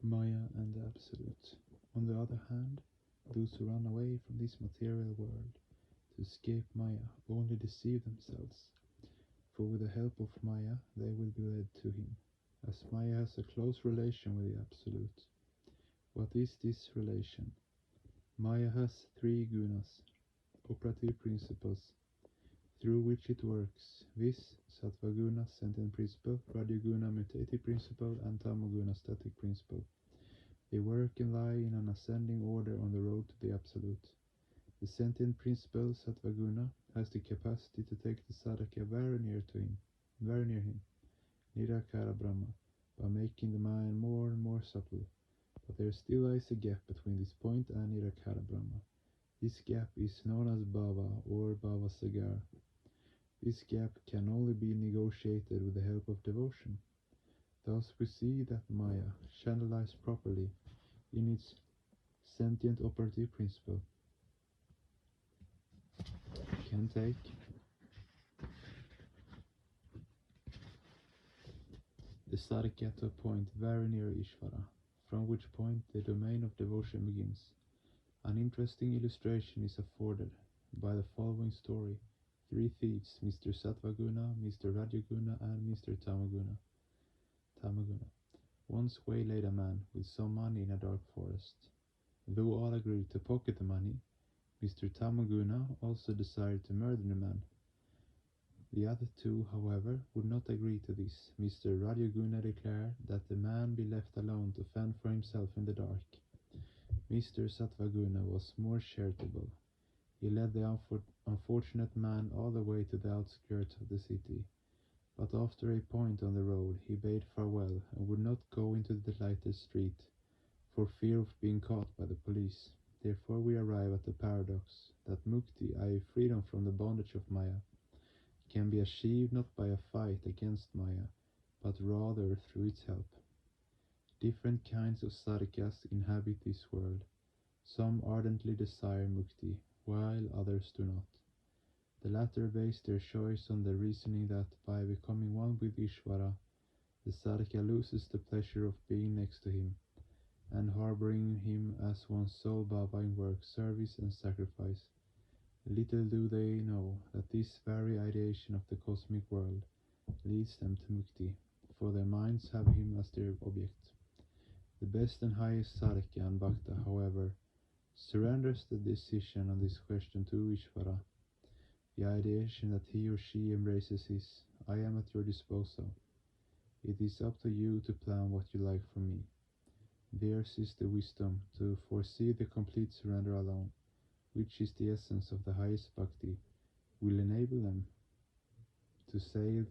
Maya and the Absolute. On the other hand, those who run away from this material world to escape Maya only deceive themselves, for with the help of Maya they will be led to him, as Maya has a close relation with the Absolute. What is this relation? Maya has three gunas, operative principles, through which it works, viz. Sattvaguna, sentient principle, Rajoguna, mutative principle, and Tamoguna, static principle. They work and lie in an ascending order on the road to the Absolute. The sentient principle, Sattvaguna, has the capacity to take the sadhaka very near him, Nirakara Brahma, by making the mind more and more subtle. But there still lies a gap between this point and Nirakara Brahma. This gap is known as Bhava or Bhava Sagar. This gap can only be negotiated with the help of devotion. Thus we see that Maya, channelized properly in its sentient operative principle, can take the sadhaka to a point very near Ishvara, from which point the domain of devotion begins. An interesting illustration is afforded by the following story. Three thieves, Mr. Sattvaguna, Mr. Rajoguna, and Mr. Tamoguna, once waylaid a man with some money in a dark forest. Though all agreed to pocket the money, Mr. Tamoguna also desired to murder the man. The other two, however, would not agree to this. Mr. Rajoguna declared that the man be left alone to fend for himself in the dark. Mr. Sattvaguna was more charitable. He led the unfortunate man all the way to the outskirts of the city, but after a point on the road he bade farewell and would not go into the lighted street, for fear of being caught by the police. Therefore we arrive at the paradox that mukti, i.e. freedom from the bondage of Maya, can be achieved not by a fight against Maya, but rather through its help. Different kinds of sadhakas inhabit this world. Some ardently desire mukti, while others do not. The latter base their choice on the reasoning that by becoming one with Ishvara, the sadhaka loses the pleasure of being next to him, and harboring him as one's sole bhava in work, service, and sacrifice. Little do they know that this very ideation of the cosmic world leads them to mukti, for their minds have him as their object. The best and highest sadhaka and bhakta, however, surrenders the decision on this question to Ishvara. The ideation that he or she embraces is, I am at your disposal. It is up to you to plan what you like from me. Theirs is the wisdom to foresee the complete surrender alone, which is the essence of the highest bhakti, will enable them to sail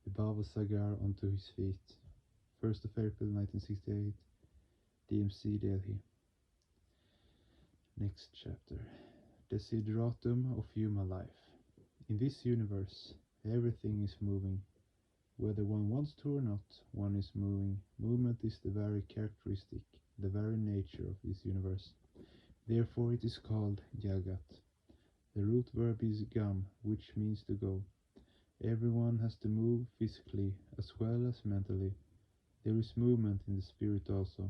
the Bhava Sagar onto his feet. 1st of April 1968, DMC Delhi. Next chapter. Desideratum of human life. In this universe, everything is moving. Whether one wants to or not, one is moving. Movement is the very characteristic, the very nature of this universe. Therefore it is called Jagat. The root verb is gam, which means to go. Everyone has to move physically as well as mentally. There is movement in the spirit also.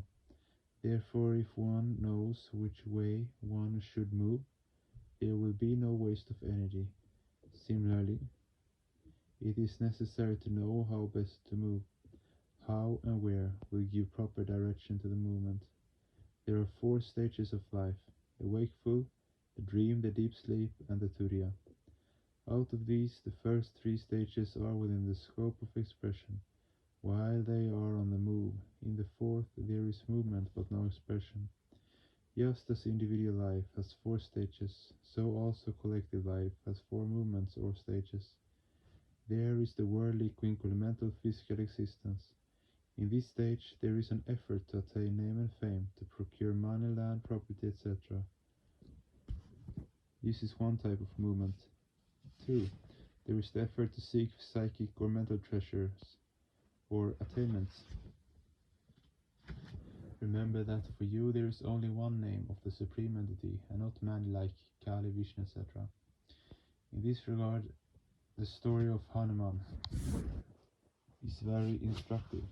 Therefore, if one knows which way one should move, there will be no waste of energy. Similarly, it is necessary to know how best to move. How and where will give proper direction to the movement. There are 4 stages of life: the wakeful, the dream, the deep sleep, and the turiya. Out of these, the first 3 stages are within the scope of expression, while they are on the move. In the 4th there is movement but no expression. Just as individual life has 4 stages, so also collective life has 4 movements or stages. There is the worldly quinquelemental physical existence. In this stage there is an effort to attain name and fame, to procure money, land, property, etc. This is one type of movement. 2. There is the effort to seek psychic or mental treasures or attainments. Remember that for you there is only one name of the Supreme Entity, and not many like Kali, Vishnu, etc. In this regard, the story of Hanuman is very instructive.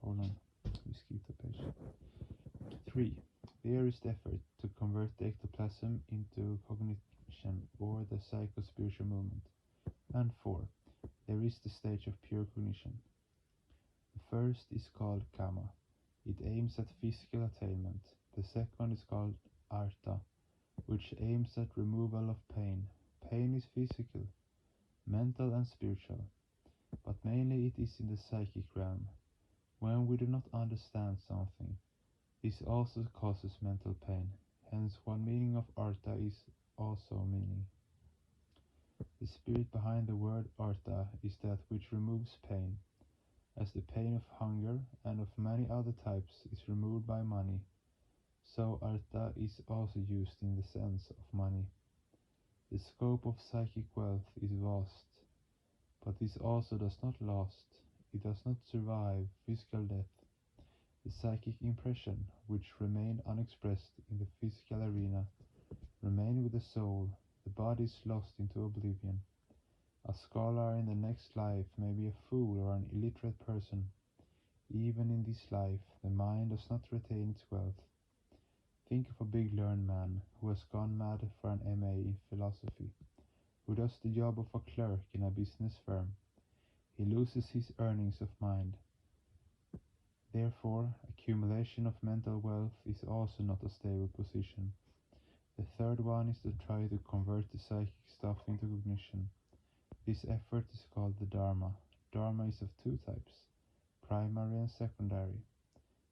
Hold on, we skipped a page. 3. There is the effort to convert the ectoplasm into cognition or the psycho-spiritual movement. And 4. There is the stage of pure cognition. The first is called kama. It aims at physical attainment. The second is called artha, which aims at removal of pain. Pain is physical, mental and spiritual, but mainly it is in the psychic realm. When we do not understand something, this also causes mental pain. Hence, one meaning of artha is also meaning. The spirit behind the word artha is that which removes pain, as the pain of hunger and of many other types is removed by money. So artha is also used in the sense of money. The scope of psychic wealth is vast, but this also does not last. It does not survive physical death. The psychic impression, which remain unexpressed in the physical arena, remain with the soul. The body is lost into oblivion. A scholar in the next life may be a fool or an illiterate person. Even in this life, the mind does not retain its wealth. Think of a big learned man who has gone mad for an MA in philosophy, who does the job of a clerk in a business firm. He loses his earnings of mind. Therefore, accumulation of mental wealth is also not a stable position. The third one is to try to convert the psychic stuff into cognition. This effort is called the Dharma. Dharma is of two types, primary and secondary.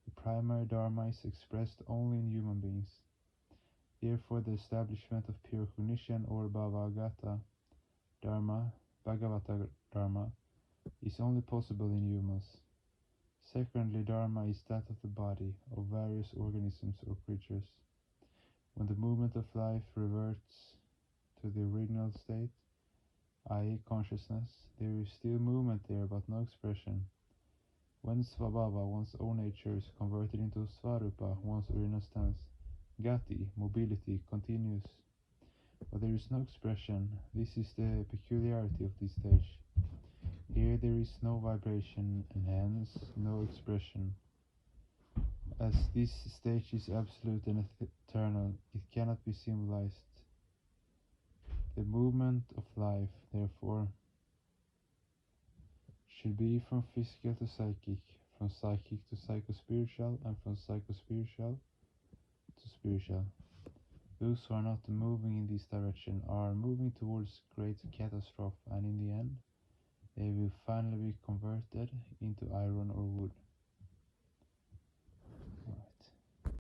The primary Dharma is expressed only in human beings. Therefore, the establishment of pure cognition or Bhagavata Dharma, is only possible in humans. Secondly, Dharma is that of the body, of various organisms or creatures. When the movement of life reverts to the original state, i.e. consciousness, there is still movement there but no expression. When Svabhava, one's own nature, is converted into Svarupa, one's original stance, Gati, mobility, continues. But there is no expression. This is the peculiarity of this stage. Here there is no vibration and hence no expression. As this stage is absolute and eternal, it cannot be symbolized. The movement of life, therefore, should be from physical to psychic, from psychic to psycho-spiritual, and from psycho-spiritual to spiritual. Those who are not moving in this direction are moving towards great catastrophe, and in the end, they will finally be converted into iron or wood.